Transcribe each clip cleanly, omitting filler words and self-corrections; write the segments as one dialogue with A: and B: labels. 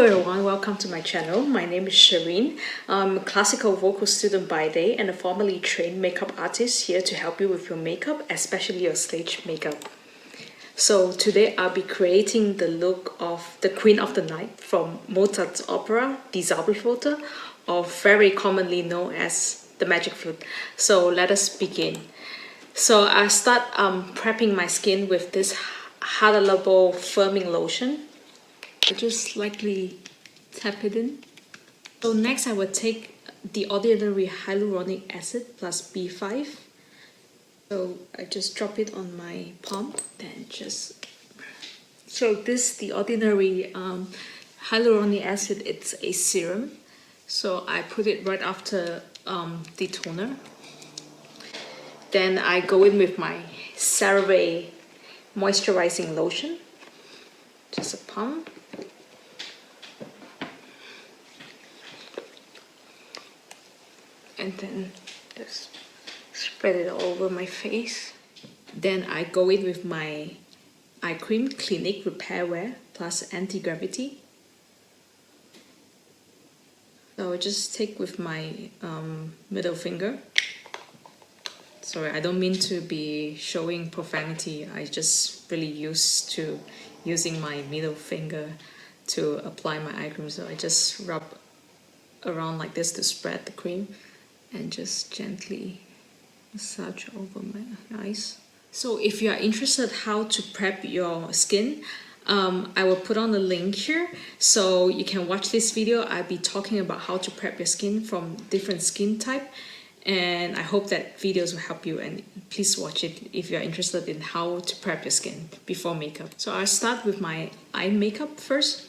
A: Hello everyone, welcome to my channel. My name is Shireen. I'm a classical vocal student by day and a formally trained makeup artist here to help you with your makeup, especially your stage makeup. So today I'll be creating the look of the Queen of the Night from Mozart's opera, Die Zauberflöte, or very commonly known as the Magic Flute. So let us begin. So I start prepping my skin with this Hada Labo firming lotion. I just lightly tap it in. So next I will take the ordinary hyaluronic acid plus B5. So I just drop it on my palm, then just... So this, the ordinary hyaluronic acid, it's a serum. So I put it right after the toner. Then I go in with my Cerave moisturizing lotion. Just a pump. And then just spread it all over my face. Then I go in with my eye cream, Clinique Repairewear+Anti. So I just take with my middle finger. Sorry, I don't mean to be showing profanity. I just really used to using my middle finger to apply my eye cream. So I just rub around like this to spread the cream and just gently massage over my eyes. So if you are interested how to prep your skin, I will put on the link here so you can watch this video. I'll be talking about how to prep your skin from different skin type, and I hope that videos will help you, and please watch it if you're interested in how to prep your skin before makeup. So I'll start with my eye makeup first.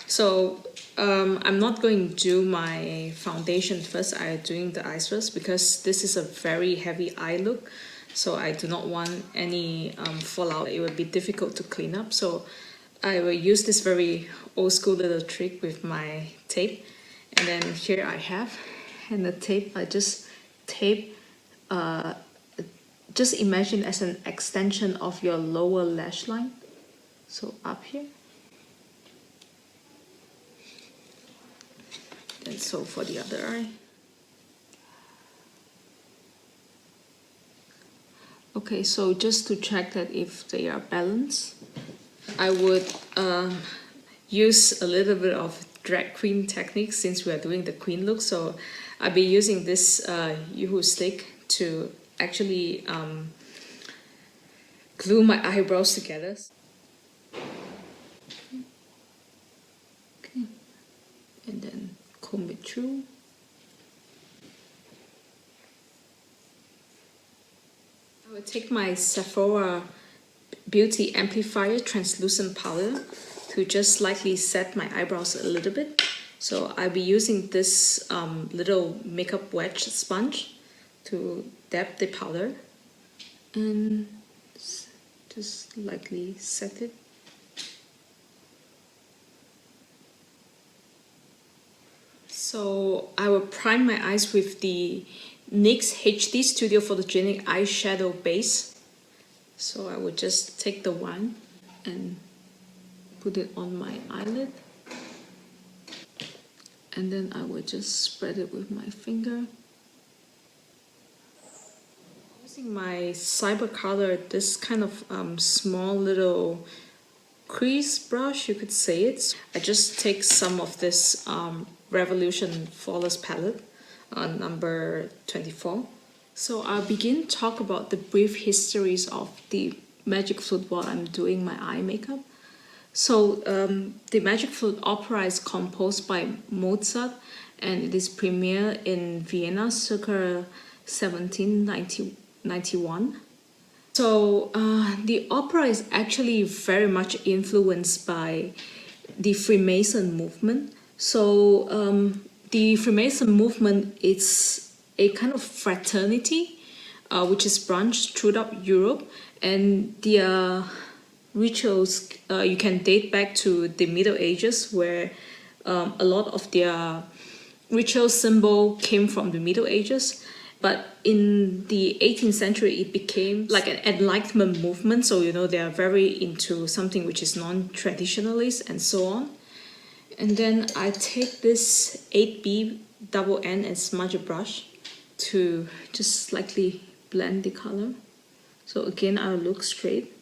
A: So I'm not going to do my foundation first. I'm doing the eyes first because this is a very heavy eye look. So I do not want any fallout. It would be difficult to clean up. So I will use this very old school little trick with my tape. And then here I have, and the tape, I just tape, just imagine as an extension of your lower lash line. So up here. And so for the other eye. Okay, so just to check that if they are balanced, I would use a little bit of drag queen technique since we are doing the queen look. So I'll be using this Yoo-hoo stick to actually glue my eyebrows together. Okay, and then comb it through. I will take my Sephora Beauty Amplifier translucent powder to just slightly set my eyebrows a little bit. So I'll be using this little makeup wedge sponge to dab the powder and just lightly set it. So I will prime my eyes with the NYX HD Studio Photogenic eyeshadow base. So I would just take the one and put it on my eyelid. And then I would just spread it with my finger. Using my Cyber Color, this kind of small little crease brush, you could say it. I just take some of this Revolution Flawless palette on number 24. So I'll begin talk about the brief histories of the Magic Flute while I'm doing my eye makeup. So the Magic Flute opera is composed by Mozart and it is premiered in Vienna circa 1791. So the opera is actually very much influenced by the Freemason movement. So the Freemason movement is a kind of fraternity which is branched throughout Europe, and their rituals you can date back to the Middle Ages, where a lot of their ritual symbol came from the Middle Ages. But in the 18th century, it became like an Enlightenment movement. So, you know, they are very into something which is non-traditionalist and so on. And then I take this 8B double N and smudger brush to just slightly blend the color. So again, I'll look straight.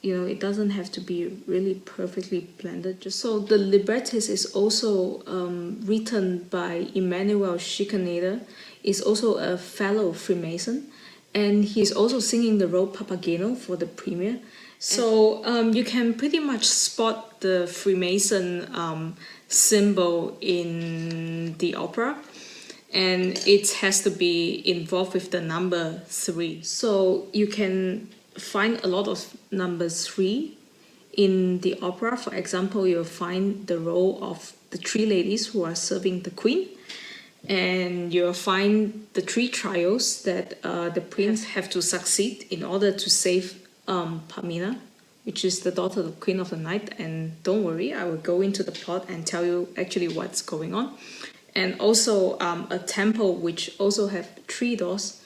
A: You know, it doesn't have to be really perfectly blended. Just so the librettist is also written by Emmanuel Schikaneder, is also a fellow Freemason, and he's also singing the role Papageno for the premiere. So you can pretty much spot the Freemason symbol in the opera, and it has to be involved with the number 3. So you can find a lot of number 3 in the opera. For example, you'll find the role of the 3 ladies who are serving the queen, and you'll find the 3 trials that the prince have to succeed in order to save Pamina, which is the daughter of the Queen of the Night. And don't worry, I will go into the plot and tell you actually what's going on. And also a temple which also have 3 doors.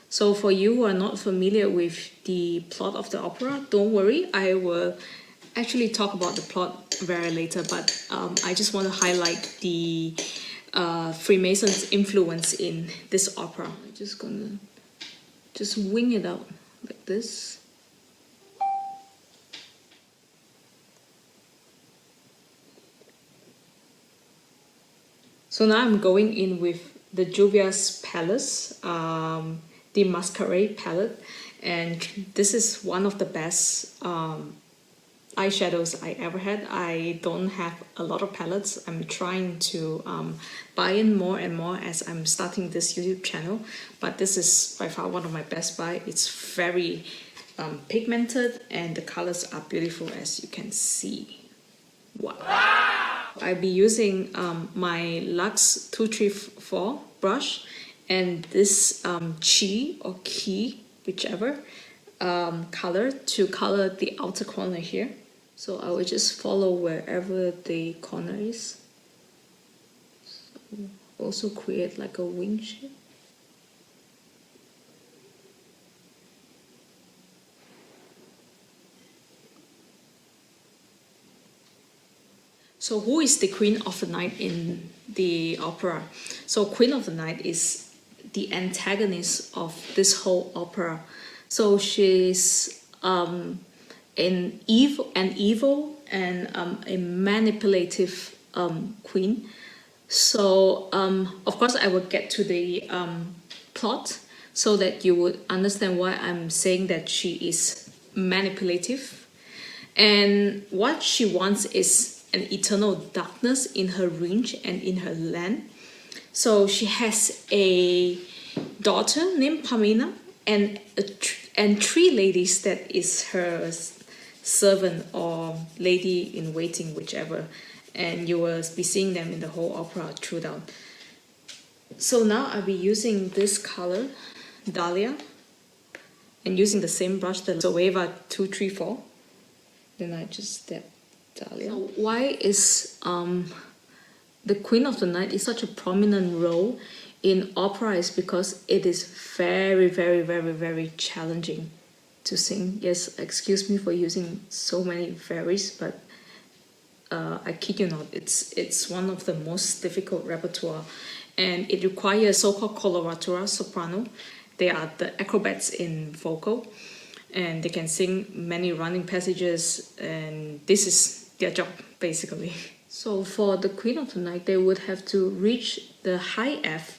A: So for you who are not familiar with the plot of the opera, don't worry, I will actually talk about the plot very later, but I just want to highlight the Freemasons' influence in this opera. I'm just gonna just wing it out like this. So now I'm going in with the Juvia's Palace, the Masquerade palette, and this is one of the best eyeshadows I ever had. I don't have a lot of palettes. I'm trying to buy in more and more as I'm starting this YouTube channel, but this is by far one of my best buy. It's very pigmented and the colors are beautiful, as you can see. Wow! I'll be using my Luxe 234 brush and this Chi or Key, whichever color, to color the outer corner here. So I will just follow wherever the corner is. So also create like a wing shape. So who is the Queen of the Night in the opera? So Queen of the Night is the antagonist of this whole opera. So she's an evil and a manipulative queen. So of course I will get to the plot so that you would understand why I'm saying that she is manipulative. And what she wants is an eternal darkness in her range and in her land. So she has a daughter named Pamina and 3 ladies that is her servant or lady in waiting, whichever. And you will be seeing them in the whole opera throughout. So now I'll be using this color, Dahlia, and using the same brush, the Zoeva 234. Then I just step Dahlia. So why is the Queen of the Night is such a prominent role in opera is because it is very, very, very, very challenging to sing. Yes, excuse me for using so many varies, but I kid you not, it's one of the most difficult repertoire, and it requires so-called coloratura soprano. They are the acrobats in vocal, and they can sing many running passages, and this is their job basically. So for the Queen of the Night, they would have to reach the high F,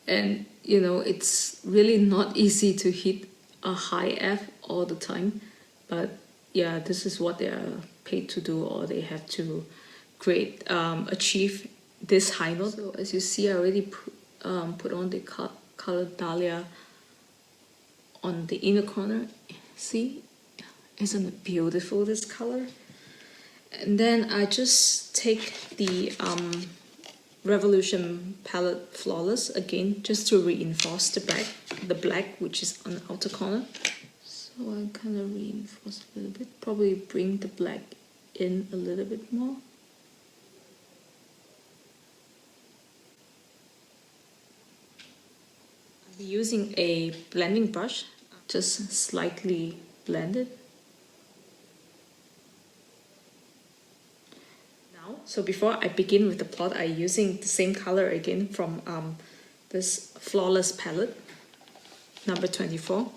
A: and you know it's really not easy to hit a high F all the time, but yeah, this is what they are paid to do, or they have to achieve this high note. So as you see, I already put on the color Dahlia on the inner corner. See, isn't it beautiful, this color? And then I just take the Revolution palette Flawless again, just to reinforce the black which is on the outer corner. So I kind of reinforce a little bit, probably bring the black in a little bit more. I'll be using a blending brush, just slightly blend it. So before I begin with the plot, I'm using the same color again from this Flawless palette, number 24,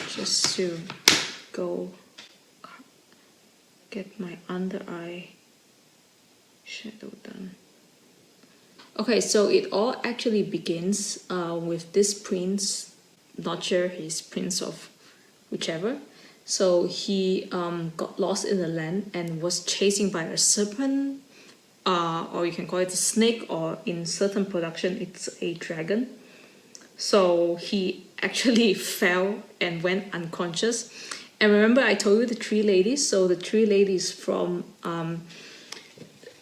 A: just to go get my under eye shadow done. Okay, so it all actually begins with this prince, not sure he's prince of whichever. So he got lost in the land and was chasing by a serpent, or you can call it a snake, or in certain production it's a dragon. So he actually fell and went unconscious. And remember I told you the three ladies? So the three ladies from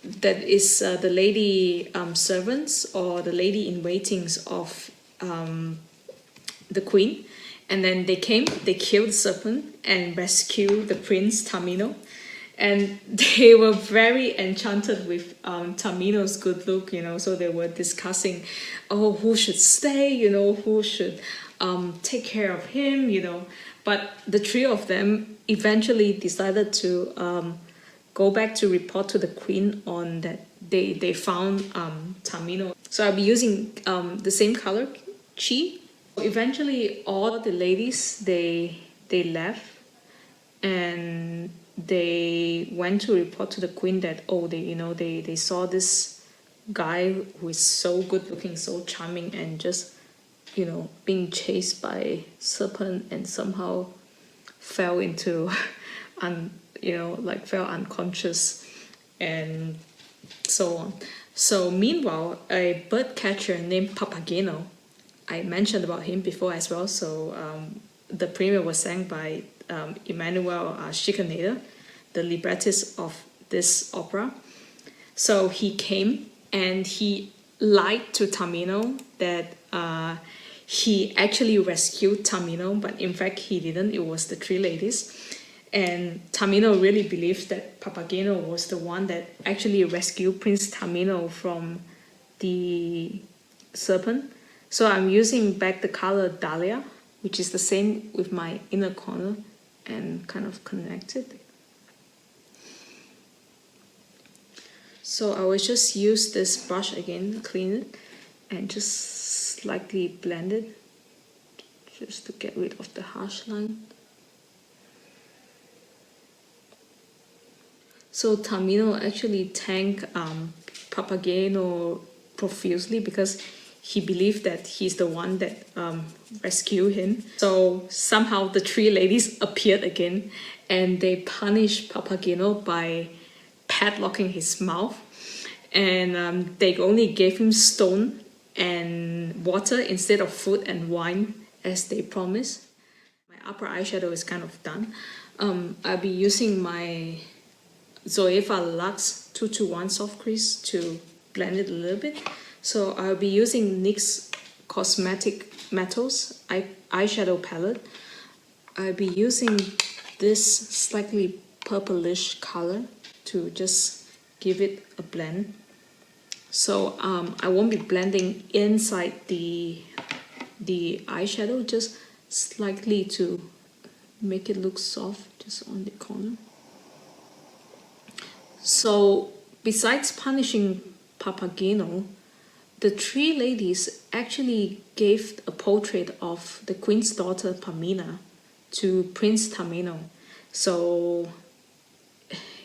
A: that is the lady servants, or the lady in waitings of the queen. And then they came, they killed the serpent and rescued the prince Tamino. And they were very enchanted with Tamino's good look, you know, so they were discussing, oh, who should stay, you know, who should take care of him, you know. But the three of them eventually decided to go back to report to the queen on that they found Tamino. So I'll be using the same color, Chi. Eventually all the ladies, they left and they went to report to the queen that, oh, they saw this guy who is so good looking, so charming, and just, you know, being chased by serpent and somehow fell into fell unconscious and so on. So meanwhile, a bird catcher named Papageno, I mentioned about him before as well. So the premiere was sang by Emmanuel Schikaneder, the librettist of this opera. So he came and he lied to Tamino that he actually rescued Tamino, but in fact he didn't. It was the three ladies. And Tamino really believes that Papageno was the one that actually rescued Prince Tamino from the serpent. So I'm using back the color Dahlia, which is the same with my inner corner, and kind of connected. So I will just use this brush again, clean it, and just slightly blend it, just to get rid of the harsh line. So Tamino actually thanked Papageno profusely because he believed that he's the one that rescued him. So somehow the three ladies appeared again and they punished Papageno by padlocking his mouth. And they only gave him stone and water instead of food and wine as they promised. My upper eyeshadow is kind of done. I'll be using my Zoeva Luxe 221 Soft Crease to blend it a little bit. So I'll be using NYX Cosmetic Metals eyeshadow palette. I'll be using this slightly purplish color to just give it a blend. So I won't be blending inside the eyeshadow, just slightly to make it look soft, just on the corner. So besides punishing Papageno, the three ladies actually gave a portrait of the queen's daughter Pamina to Prince Tamino. So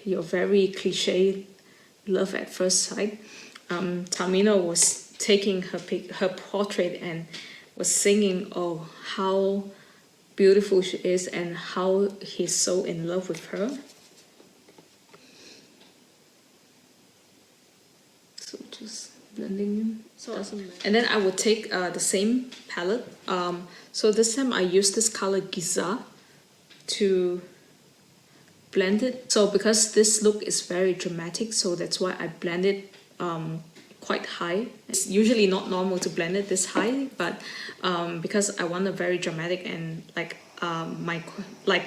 A: your very cliche love at first sight. Tamino was taking her portrait and was singing, oh, how beautiful she is and how he's so in love with her. So just blending in. And then I would take the same palette. So this time I use this color Giza to blend it. So because this look is very dramatic, so that's why I blend it quite high. It's usually not normal to blend it this high, but because I want a very dramatic and like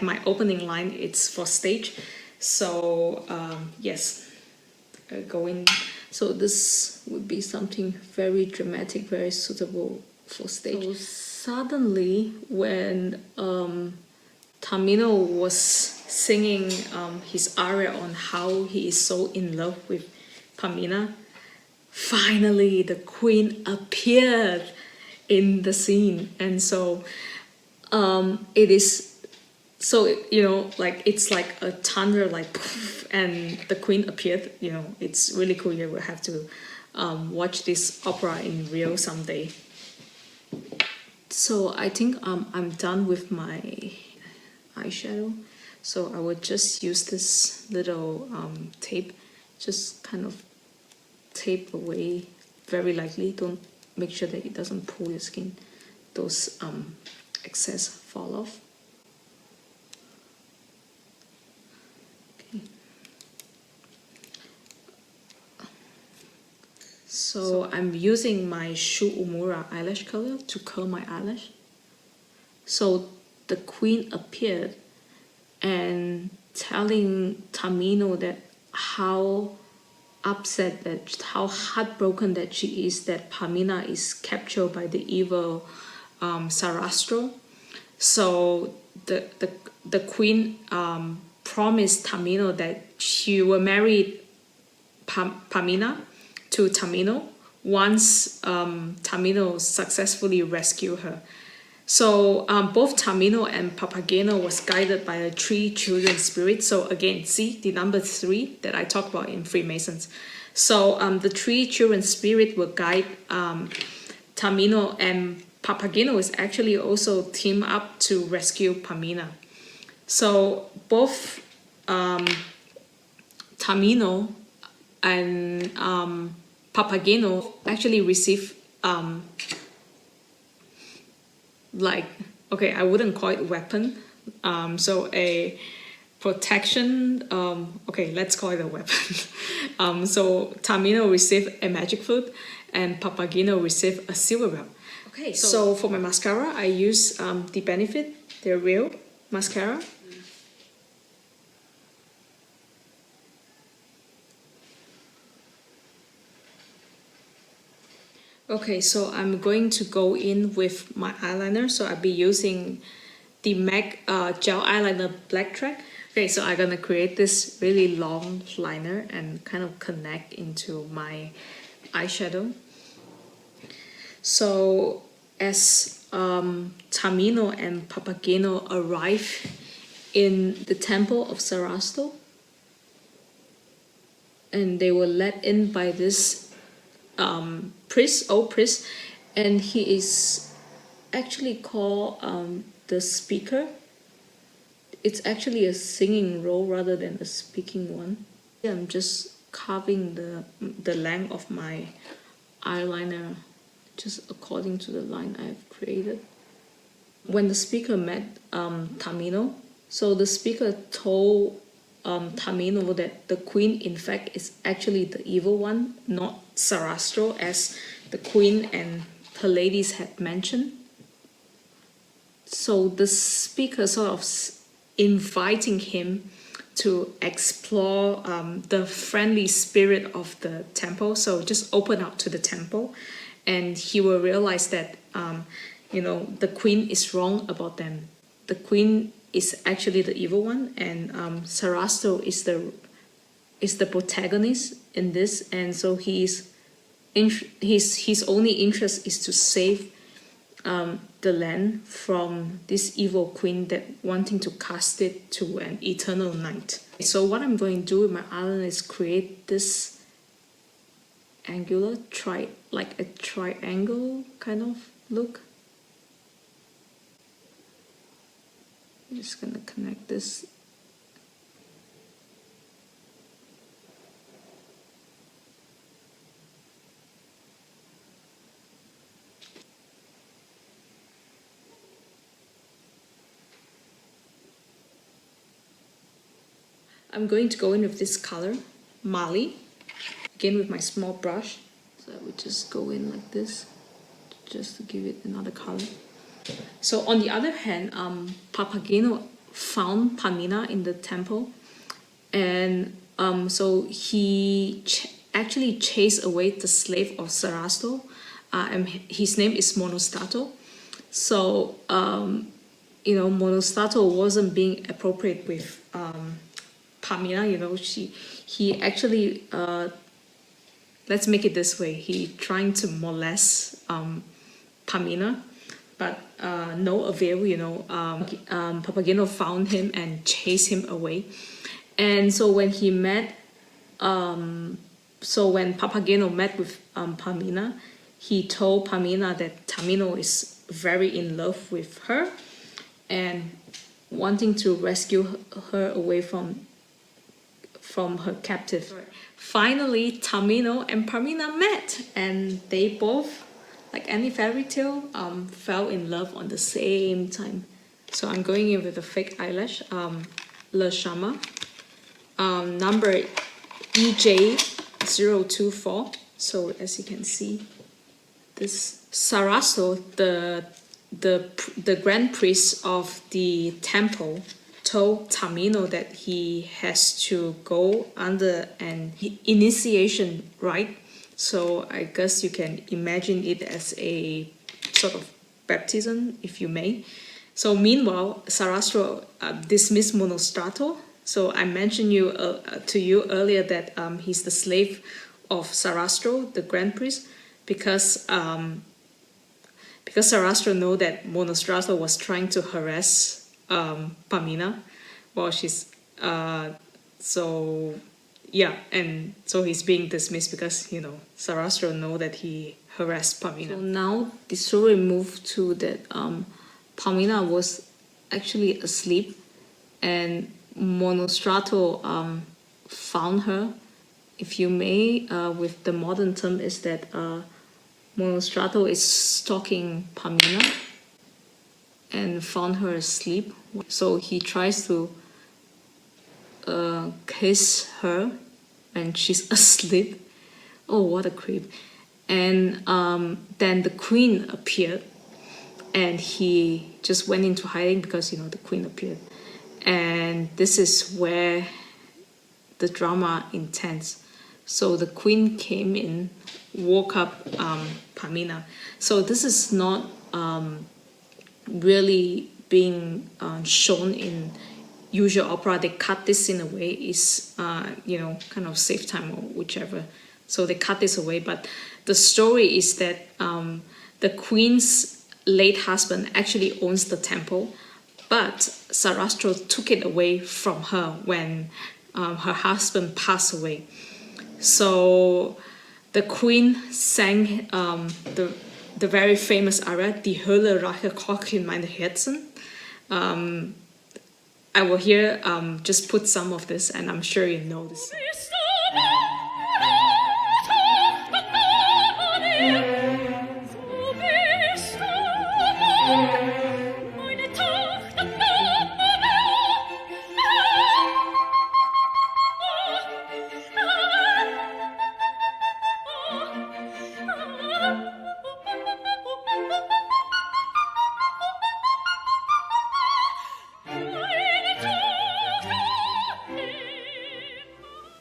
A: my opening line, it's for stage. So yes, go in. So this would be something very dramatic, very suitable for stage. So suddenly when Tamino was singing his aria on how he is so in love with Pamina, finally the queen appeared in the scene. And so it is, so you know, like it's like a thunder, like poof, and the queen appeared. You know, it's really cool. You will have to watch this opera in real someday. So I think I'm done with my eyeshadow. So I would just use this little tape, just kind of tape away very lightly. Don't, make sure that it doesn't pull your skin. Those excess fall off. Okay. So I'm using my Shu Uemura eyelash color to curl my eyelash. So the queen appeared and telling Tamino that how upset, that how heartbroken that she is that Pamina is captured by the evil Sarastro. So the queen promised Tamino that she will marry Pamina to Tamino once Tamino successfully rescued her. So both Tamino and Papageno was guided by a 3 children spirit. So again, see the number 3 that I talked about in Freemasons. So the 3 children spirit will guide Tamino, and Papageno is actually also team up to rescue Pamina. So both Tamino and Papageno actually receive like, okay, I wouldn't call it weapon, so a protection, okay, let's call it a weapon. So Tamino received a Magic Flute and Papageno received a silver bell. Okay, so for my mascara, I use the Benefit, the real mascara. Okay, so I'm going to go in with my eyeliner. So I'll be using the MAC Gel Eyeliner Blacktrack. Okay, so I'm gonna create this really long liner and kind of connect into my eyeshadow. So as Tamino and Papageno arrive in the temple of Sarastro, and they were let in by this priest, old priest, and he is actually called the speaker. It's actually a singing role rather than a speaking one. I'm just carving the length of my eyeliner just according to the line I've created. When the speaker met Tamino, so the speaker told Tamino that the queen in fact is actually the evil one, not Sarastro, as the queen and her ladies had mentioned. So the speaker sort of inviting him to explore the friendly spirit of the temple. So just open up to the temple and he will realize that you know, the queen is wrong about them. The queen is actually the evil one, and Sarastro is the protagonist in this, and so his only interest is to save the land from this evil queen that wanting to cast it to an eternal night. So what I'm going to do with my eyeliner is create this angular like a triangle kind of look. I'm just gonna connect this. I'm going to go in with this color, Mali, again with my small brush. So I would just go in like this, just to give it another color. So on the other hand, Papageno found Pamina in the temple, and so he actually chased away the slave of Sarastro, and his name is Monostato. So you know, Monostrato wasn't being appropriate with Pamina. You know, he actually let's make it this way. He trying to molest Pamina, but no avail. You know, Papageno found him and chased him away. And so when he met, so when Papageno met with Pamina, he told Pamina that Tamino is very in love with her and wanting to rescue her away from her captive. Finally, Tamino and Pamina met, and they both, like any fairy tale, fell in love on the same time. So I'm going in with a fake eyelash, Le Chama, number EJ024. So as you can see, this Sarastro, the grand priest of the temple, told Tamino that he has to go under an initiation rite. So I guess you can imagine it as a sort of baptism, if you may. So meanwhile, Sarastro dismissed Monostrato. So I mentioned to you earlier that he's the slave of Sarastro, the grand priest, because Sarastro know that Monostrato was trying to harass Pamina while she's so yeah, and so he's being dismissed because, you know, Sarastro know that he harassed Pamina. So now the story moved to that Pamina was actually asleep and Monostrato found her. If you may, with the modern term is that Monostrato is stalking Pamina and found her asleep. So he tries to kiss her and she's asleep. Oh, what a creep. And then the queen appeared and he just went into hiding because, you know, the queen appeared. And this is where the drama intense. So the queen came in, woke up Pamina. So this is not really being shown in usual opera. They cut this in a way is you know, kind of save time or whichever. So they cut this away. But the story is that the queen's late husband actually owns the temple, but Sarastro took it away from her when her husband passed away. So the queen sang the very famous aria, Die Hölle Rache kocht in meine Herzen. I will here just put some of this, and I'm sure you know this.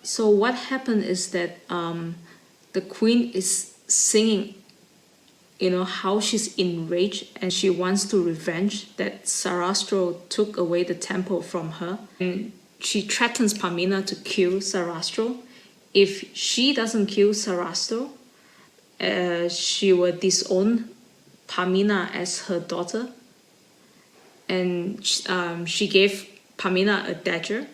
A: So what happened is that the queen is singing, you know, how she's enraged and she wants to revenge that Sarastro took away the temple from her. And she threatens Pamina to kill Sarastro. If she doesn't kill Sarastro, she will disown Pamina as her daughter. And she gave Pamina a dagger.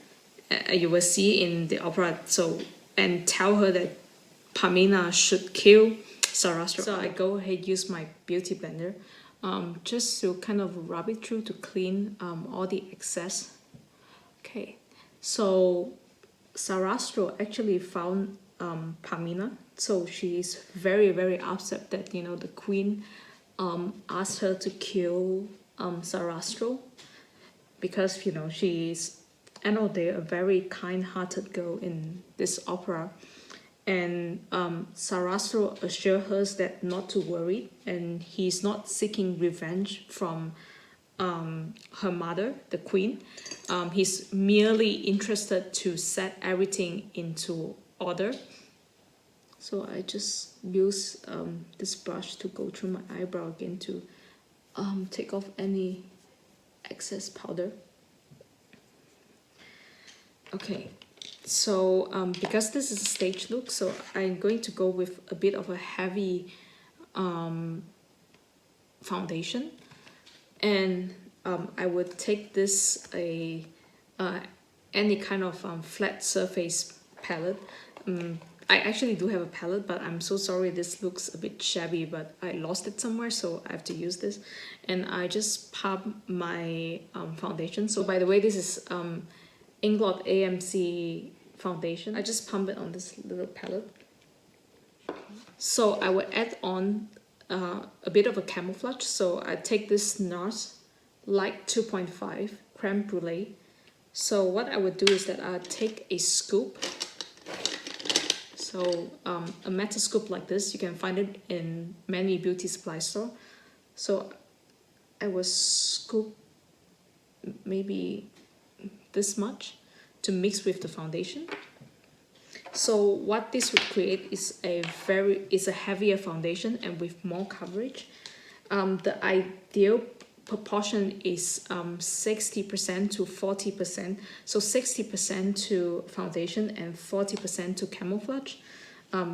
A: You will see in the opera, so, and tell her that Pamina should kill Sarastro. So I go ahead, use my beauty blender just to kind of rub it through to clean all the excess. Okay, so Sarastro actually found Pamina, so she is very, very upset that, you know, the queen asked her to kill Sarastro because, you know, she's, I know they're a very kind-hearted girl in this opera, and Sarastro assures her that not to worry, and he's not seeking revenge from her mother, the queen. He's merely interested to set everything into order. So I just use this brush to go through my eyebrow again to take off any excess powder. Okay, so because this is a stage look, so I'm going to go with a bit of a heavy foundation, and I would take this any kind of flat surface palette. I actually do have a palette, but I'm so sorry, this looks a bit shabby, but I lost it somewhere, so I have to use this. And I just pump my foundation. So by the way, this is Inglot AMC foundation. I just pump it on this little palette. So I will add on a bit of a camouflage. So I take this Nars Light 2.5 Creme Brulee. So what I would do is that I take a scoop. So a metal scoop like this, you can find it in many beauty supply store. So I will scoop maybe this much to mix with the foundation. So what this would create is a heavier foundation and with more coverage. The ideal proportion is 60% to 40%. So 60% to foundation and 40% to camouflage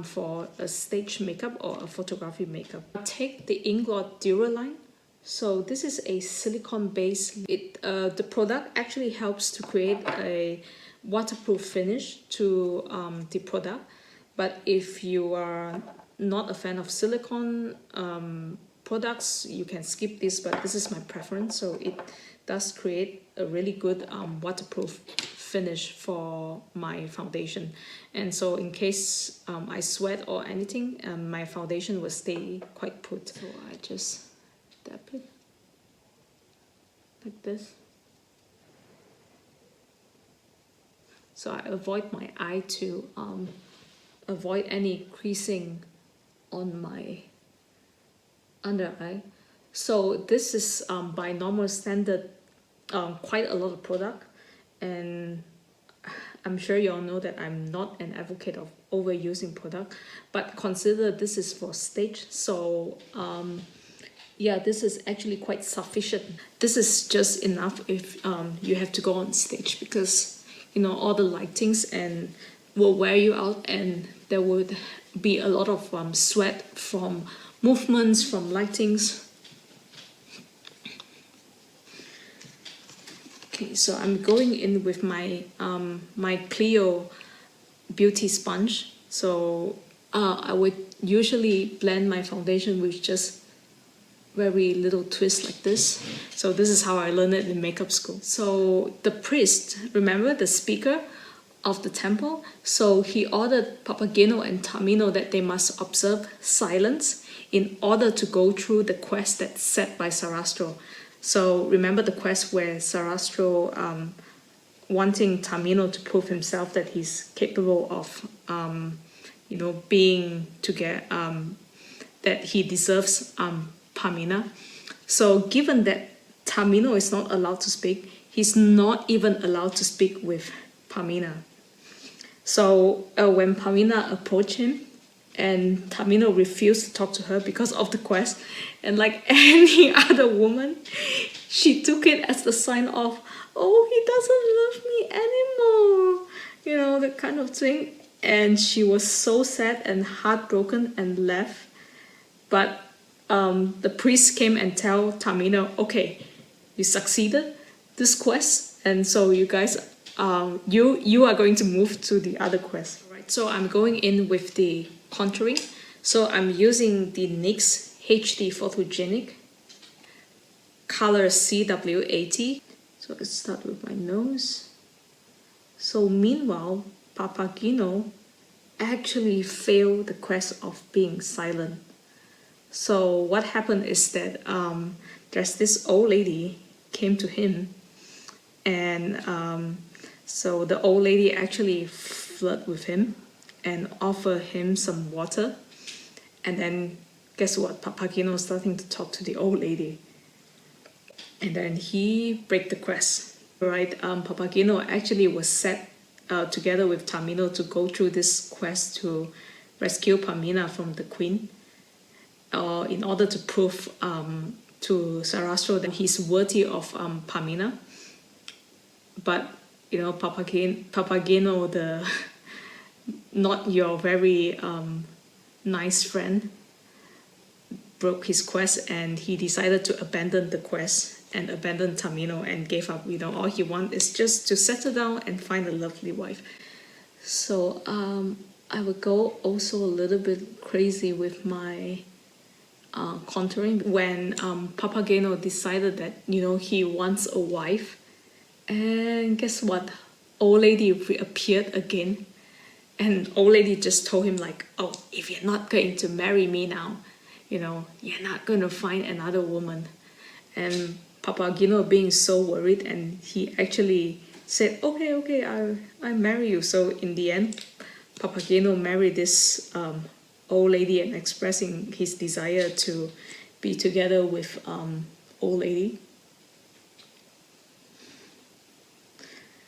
A: for a stage makeup or a photography makeup. Take the Inglot Duraline. So this is a silicone base. The product actually helps to create a waterproof finish to the product. But if you are not a fan of silicone products, you can skip this, but this is my preference. So it does create a really good waterproof finish for my foundation. And so in case I sweat or anything, my foundation will stay quite put. So I just dab it like this. So I avoid my eye to avoid any creasing on my under eye. So this is by normal standard quite a lot of product, and I'm sure you all know that I'm not an advocate of overusing product, but consider this is for stage. So yeah, this is actually quite sufficient. This is just enough if you have to go on stage, because you know all the lightings and will wear you out, and there would be a lot of sweat from movements, from lightings. Okay, so I'm going in with my my Clio beauty sponge. So I would usually blend my foundation with just very little twist like this. So this is how I learned it in makeup school. So the priest, remember the speaker of the temple? So he ordered Papageno and Tamino that they must observe silence in order to go through the quest that's set by Sarastro. So remember the quest where Sarastro wanting Tamino to prove himself that he's capable of you know, being to get that he deserves Pamina. So given that Tamino is not allowed to speak, he's not even allowed to speak with Pamina. So when Pamina approached him and Tamino refused to talk to her because of the quest, and like any other woman, she took it as the sign of, oh, he doesn't love me anymore, you know, that kind of thing. And she was so sad and heartbroken and left. But the priest came and tell Tamino, okay, you succeeded this quest, and so you guys, you are going to move to the other quest. Right. So I'm going in with the contouring. So I'm using the NYX HD Photogenic color CW80. So let's start with my nose. So meanwhile, Papageno actually failed the quest of being silent. So what happened is that there's this old lady came to him, and so the old lady actually flirted with him and offered him some water. And then guess what? Papageno starting to talk to the old lady, and then he break the quest. Right? Papageno actually was set together with Tamino to go through this quest to rescue Pamina from the queen. In order to prove to Sarastro that he's worthy of Pamina. But you know, Papageno, the not your very nice friend, broke his quest, and he decided to abandon the quest and abandon Tamino and gave up. You know, all he wants is just to settle down and find a lovely wife. So I would go also a little bit crazy with my contouring when Papageno decided that, you know, he wants a wife. And guess what? Old lady reappeared again. And old lady just told him like, oh, if you're not going to marry me now, you know, you're not going to find another woman. And Papageno being so worried, and he actually said, okay, I'll marry you. So in the end, Papageno married this old lady and expressing his desire to be together with old lady.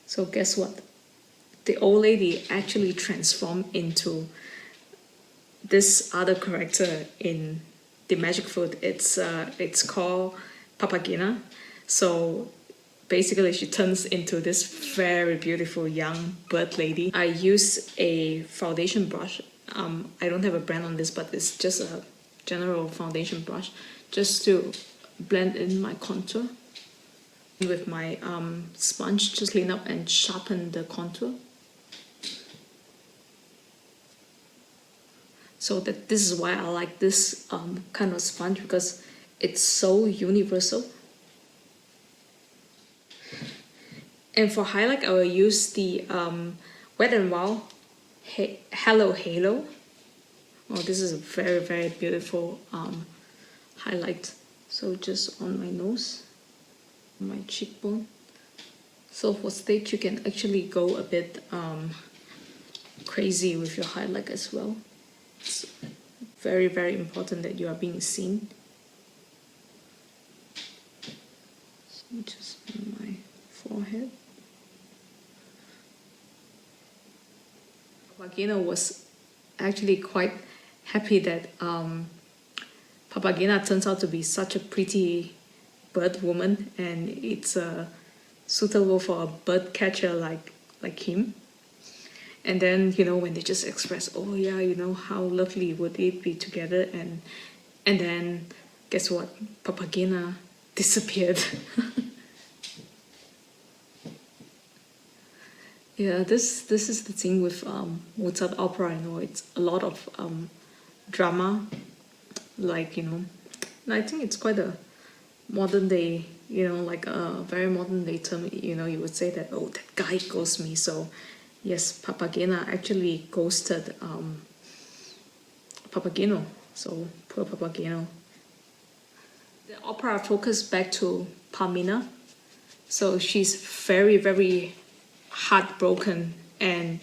A: So guess what? The old lady actually transformed into this other character in the Magic Flute. It's called Papagena. So basically she turns into this very beautiful young bird lady. I use a foundation brush. I don't have a brand on this, but it's just a general foundation brush just to blend in my contour. With my sponge to clean up and sharpen the contour. So this is why I like this kind of sponge, because it's so universal. And for highlight, I will use the Wet n Wild Hello Halo. Oh, this is a very, very beautiful highlight. So just on my nose, my cheekbone. So for stage, you can actually go a bit crazy with your highlight as well. It's very, very important that you are being seen. So just on my forehead. Papagena was actually quite happy that Papagena turns out to be such a pretty bird woman, and it's suitable for a bird catcher like him. And then, you know, when they just express, oh yeah, you know, how lovely would it be together, and then guess what? Papagena disappeared. Yeah, this is the thing with Mozart opera. You know, it's a lot of drama, like, you know, and I think it's quite a modern day, you know, like a very modern day term. You know, you would say that, oh, that guy ghosted me. So yes, Papagena actually ghosted Papageno. So poor Papageno. The opera focused back to Pamina. So she's very, very heartbroken, and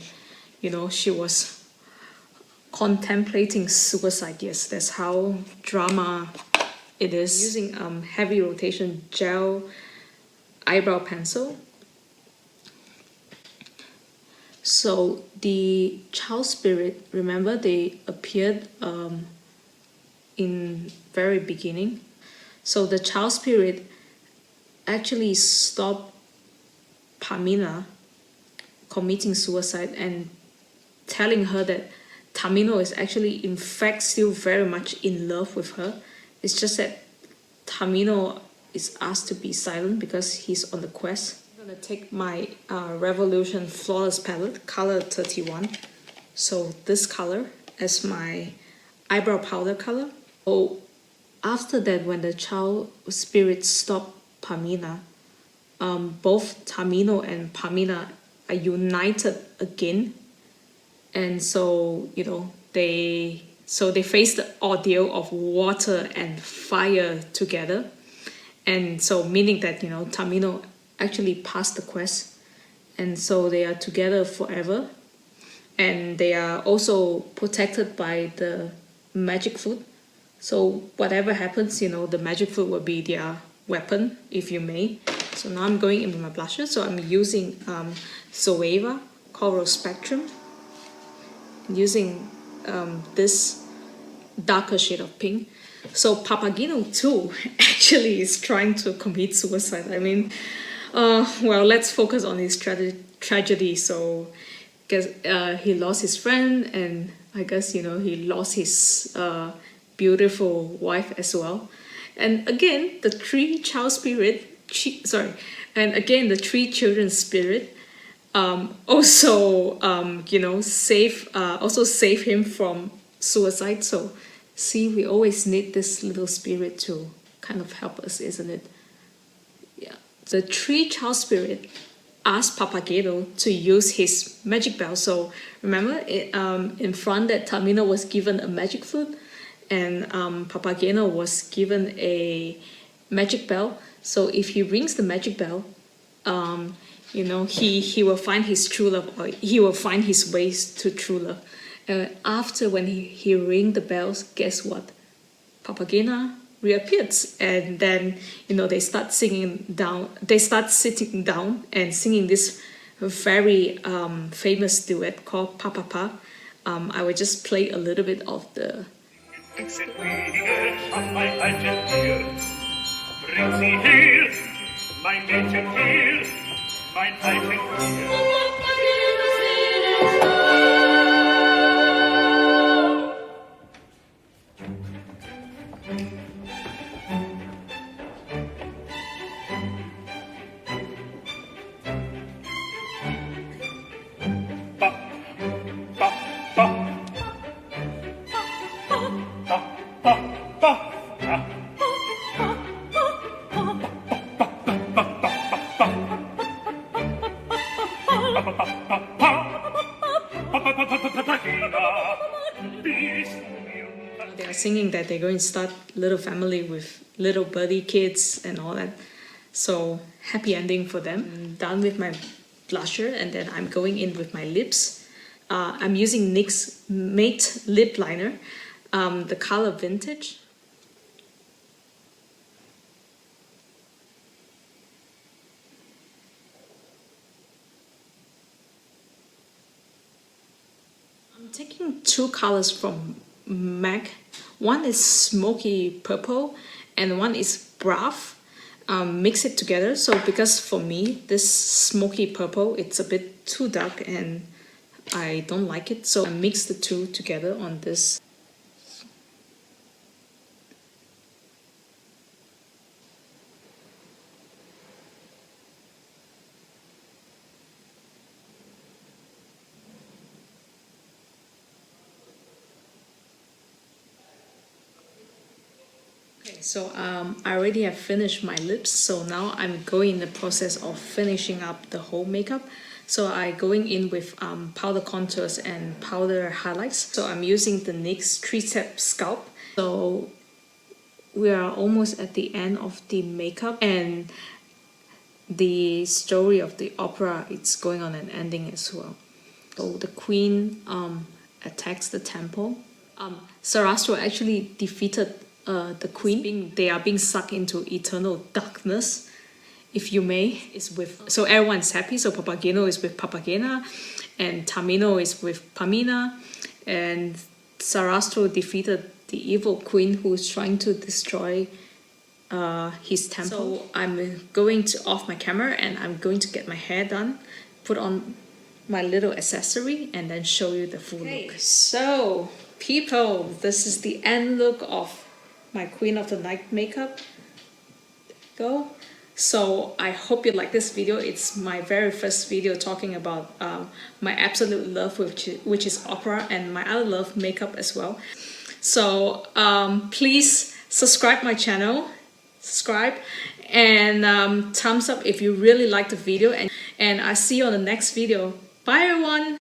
A: you know, she was contemplating suicide. Yes, that's how drama it is. Using heavy rotation gel eyebrow pencil. So the child spirit, remember, they appeared in very beginning. So the child spirit actually stopped Pamina committing suicide and telling her that Tamino is actually in fact still very much in love with her. It's just that Tamino is asked to be silent because he's on the quest. I'm gonna take my Revolution Flawless palette, color 31. So this color as my eyebrow powder color. So after that, when the child spirit stopped Pamina, both Tamino and Pamina are united again, and so, you know, they face the ordeal of water and fire together. And so meaning that, you know, Tamino actually passed the quest, and so they are together forever, and they are also protected by the Magic Flute. So whatever happens, you know, the Magic Flute will be their weapon, if you may. So now I'm going in with my blusher. So I'm using Zoeva Coral Spectrum. I'm using this darker shade of pink. So Papageno too actually is trying to commit suicide. I mean, well, let's focus on his tragedy. So, because he lost his friend, and I guess, you know, he lost his beautiful wife as well. And again, the three child spirit, and again, the three children spirit also, you know, also save him from suicide. So, see, we always need this little spirit to kind of help us, isn't it? Yeah. The three child spirit asked Papageno to use his magic bell. So remember, in front that Tamino was given a magic flute, and Papageno was given a magic bell. So if he rings the magic bell, you know, he will find his true love, or he will find his ways to true love. After when he ring the bells, guess what? Papageno reappears, and then, you know, they start sitting down and singing this very famous duet called Pa Pa Pa. I will just play a little bit of the They are singing that they're going to start little family with little birdie kids and all that. So happy ending for them. I'm done with my blusher, and then I'm going in with my lips. I'm using NYX Matte Lip Liner, the color Vintage. I'm taking two colors from MAC. One is smoky purple and one is brown. Mix it together. So because for me, this smoky purple, it's a bit too dark and I don't like it. So I mix the two together on this. So I already have finished my lips, so now I'm going in the process of finishing up the whole makeup. So I'm going in with powder contours and powder highlights. So I'm using the NYX 3-Step Sculpt. So we are almost at the end of the makeup, and the story of the opera, it's going on an ending as well. So the queen attacks the temple. Sarastro actually defeated the queen. They are being sucked into eternal darkness, if you may. So everyone's happy. So Papageno is with Papagena, and Tamino is with Pamina, and Sarastro defeated the evil queen who's trying to destroy his temple. So I'm going to off my camera and I'm going to get my hair done, put on my little accessory, and then show you the full look. So people, this is the end look of my Queen of the Night makeup. Go. So I hope you like this video. It's my very first video talking about my absolute love, which is opera, and my other love, makeup as well. So please subscribe my channel, and thumbs up if you really like the video, and I see you on the next video. Bye everyone.